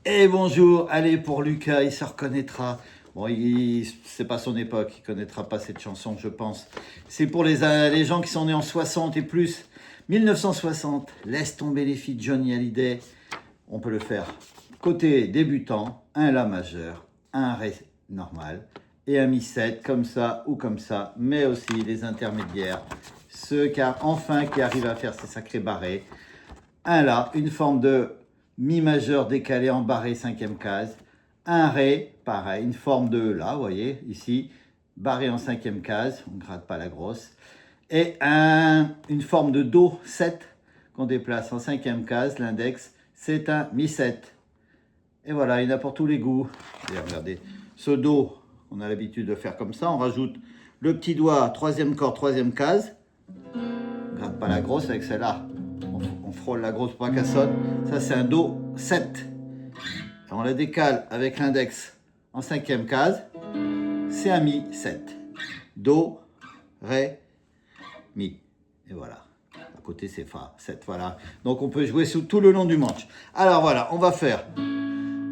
Et bonjour, allez pour Lucas, il se reconnaîtra. Bon, c'est pas son époque, il connaîtra pas cette chanson, je pense. C'est pour les gens qui sont nés en 60 et plus. 1960, laisse tomber les filles de Johnny Hallyday. On peut le faire. Côté débutant, un La majeur, un Ré normal et un Mi7 comme ça ou comme ça, mais aussi les intermédiaires, ceux qui arrivent à faire ces sacrés barrés. Un La, une forme de Mi majeur décalé en barré, cinquième case. Un Ré, pareil, une forme de La, vous voyez, ici, barré en cinquième case, on ne gratte pas la grosse. Et une forme de Do 7 qu'on déplace en cinquième case, l'index, c'est un Mi7. Et voilà, il y en a pour tous les goûts. Et regardez, ce Do, on a l'habitude de faire comme ça, on rajoute le petit doigt, troisième corde, troisième case. On ne gratte pas la grosse avec celle-là. On frôle la grosse pour pas qu'elle sonne. Ça, c'est un Do 7. Et on la décale avec l'index en cinquième case. C'est un Mi 7. Do, Ré, Mi. Et voilà. À côté, c'est Fa 7. Voilà. Donc, on peut jouer tout le long du manche. Alors, voilà. On va faire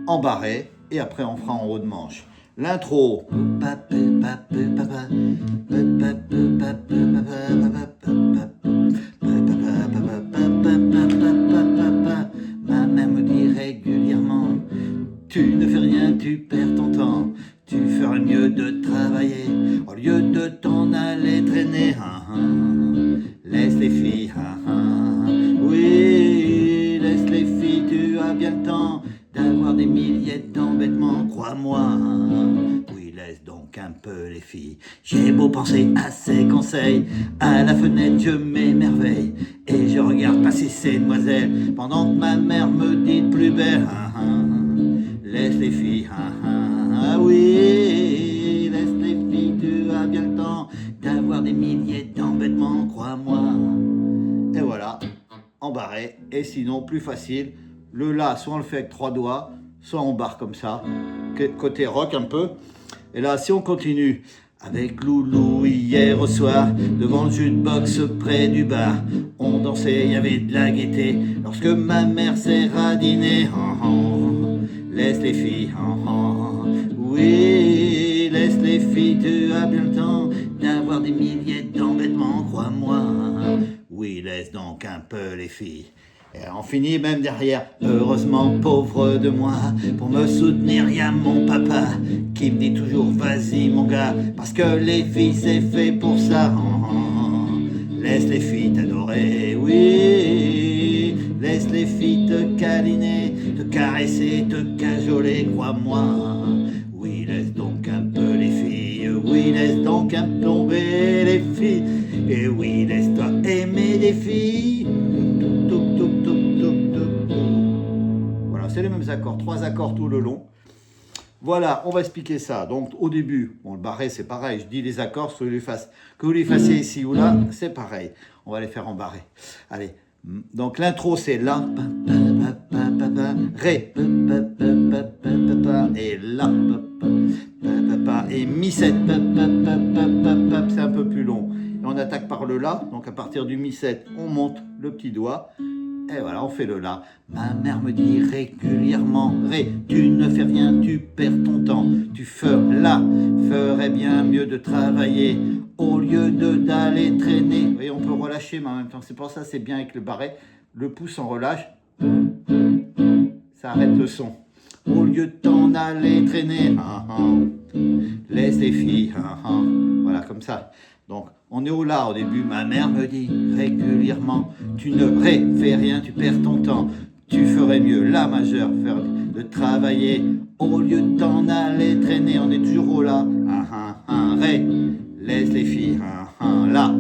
en barré. Et après, on fera en haut de manche. L'intro. Ma mère me dit régulièrement, tu ne fais rien, tu perds ton temps. Tu ferais mieux de travailler au lieu de t'en aller traîner. Laisse les filles, oui, laisse les filles, tu as bien le temps d'avoir des milliers d'embêtements, crois-moi. Oui, laisse donc un peu les filles. J'ai beau penser à ces conseils, à la fenêtre je m'émerveille et je regarde passer ces demoiselles pendant que ma mère me dit de plus belle. Laisse les filles, ah oui, laisse les filles, tu as bien le temps d'avoir des milliers d'embêtements, crois-moi. Et voilà, en barré. Et sinon, plus facile, le La, soit on le fait avec 3 doigts, soit on barre comme ça, côté rock un peu. Et là, si on continue, avec Loulou hier au soir, devant le jukebox près du bar, on dansait, il y avait de la gaieté, lorsque ma mère s'est radinée. Laisse les filles, oui, laisse les filles, tu as bien le temps d'avoir des milliers d'embêtements, crois-moi. Oui, laisse donc un peu les filles. Et on finit même derrière, heureusement pauvre de moi, pour me soutenir y a mon papa, qui me dit toujours vas-y mon gars, parce que les filles c'est fait pour ça. Laisse les filles t'adorer, oui, laisse les filles te câliner, te caresser, te cajoler, crois-moi. Oui, laisse donc un peu les filles, oui, laisse donc un peu tomber les filles, et oui, laisse-toi aimer les filles. Voilà, c'est les mêmes accords, 3 accords tout le long. Voilà, on va expliquer ça. Donc, au début, bon, le barré, c'est pareil. Je dis les accords, que vous les fassiez ici ou là, c'est pareil. On va les faire en barré. Allez, donc l'intro, c'est La, Ré, et La, et Mi7, c'est un peu plus long. Et on attaque par le La, donc à partir du Mi7, on monte le petit doigt. Et voilà, on fait le La. Ma mère me dit régulièrement, Ré, tu ne fais rien, tu perds ton temps. Tu ferais bien mieux de travailler au lieu d'aller traîner. Vous voyez, on peut relâcher, mais en même temps, c'est pour ça c'est bien avec le barré. Le pouce en relâche, ça arrête le son. Au lieu de t'en aller traîner, laisse les filles, voilà, comme ça. Donc, on est au La au début. Ma mère me dit régulièrement, tu ne fais rien, tu perds ton temps. Tu ferais mieux, La majeur, de travailler au lieu de t'en aller traîner. On est toujours au La. Ré, laisse les filles, La.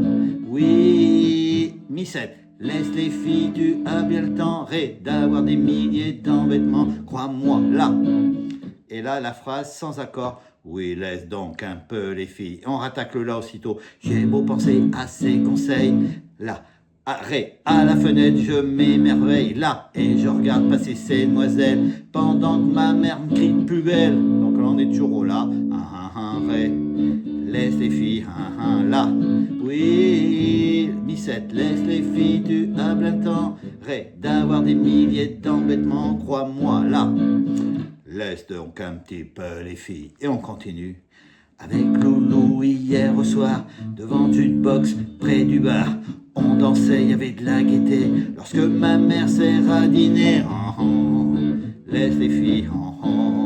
Oui, Mi7, laisse les filles, tu as bien le temps. Ré, d'avoir des milliers d'embêtements, crois-moi, La. Et là, la phrase sans accord. Oui, laisse donc un peu les filles. On rattaque le La aussitôt. J'ai beau penser à ces conseils. La, Ré, à la fenêtre, je m'émerveille. La, et je regarde passer ces demoiselles pendant que ma mère me crie de plus belle. Donc là, on est toujours au La. Ré, laisse les filles. La, oui, Mi7, laisse les filles, tu as plein de temps. Ré, d'avoir des milliers d'embêtements, crois-moi, La. laisse donc un petit peu les filles. Et on continue. Avec Loulou hier au soir, devant une box près du bar, on dansait, il y avait de la gaieté, lorsque ma mère sert à dîner. Laisse les filles,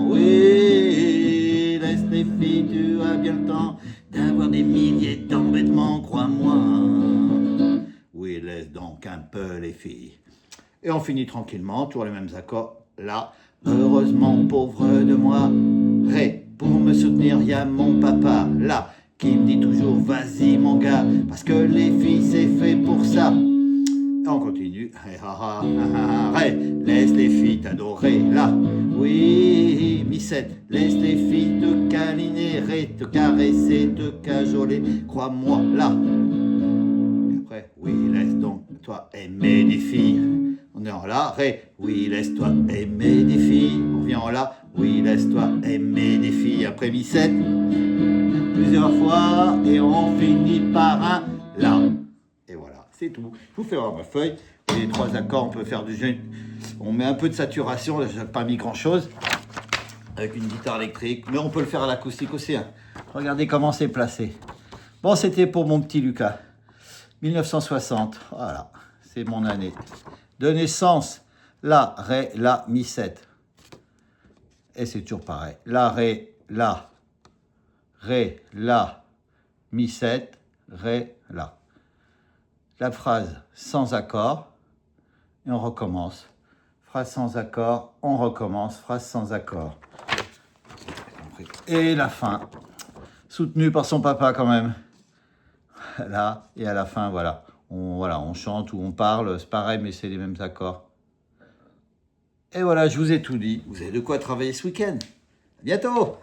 oui, laisse les filles, tu as bien le temps d'avoir des milliers d'embêtements, crois-moi. Oui, laisse donc un peu les filles. Et on finit tranquillement, toujours les mêmes accords. Là, heureusement, pauvre de moi, Ré, pour me soutenir, y a mon papa, là, qui me dit toujours, vas-y mon gars, parce que les filles, c'est fait pour ça. Et on continue. Ré, laisse les filles t'adorer, là. Oui, mi-7, laisse les filles te câliner, Ré, te caresser, te cajoler, crois-moi, là. Et après, oui, laisse donc toi aimer des filles. On est en la, Ré, oui, laisse-toi aimer des filles. On vient en la, oui, laisse-toi aimer des filles. Après mi-7, plusieurs fois, et on finit par un la. Et voilà, c'est tout. Je vous fais voir ma feuille. Et les 3 accords, on peut faire du jeu. On met un peu de saturation, là, je n'ai pas mis grand-chose, avec une guitare électrique, mais on peut le faire à l'acoustique aussi. Hein. Regardez comment c'est placé. Bon, c'était pour mon petit Lucas. 1960, voilà, c'est mon année de naissance. La, Ré, La, Mi7. Et c'est toujours pareil. La, Ré, La, Mi7, Ré, La. La phrase sans accord, et on recommence. Phrase sans accord, on recommence. Phrase sans accord. Et la fin, soutenue par son papa quand même. Là, et à la fin, voilà. On chante ou on parle, c'est pareil, mais c'est les mêmes accords. Et voilà, je vous ai tout dit. Vous avez de quoi travailler ce week-end. À bientôt!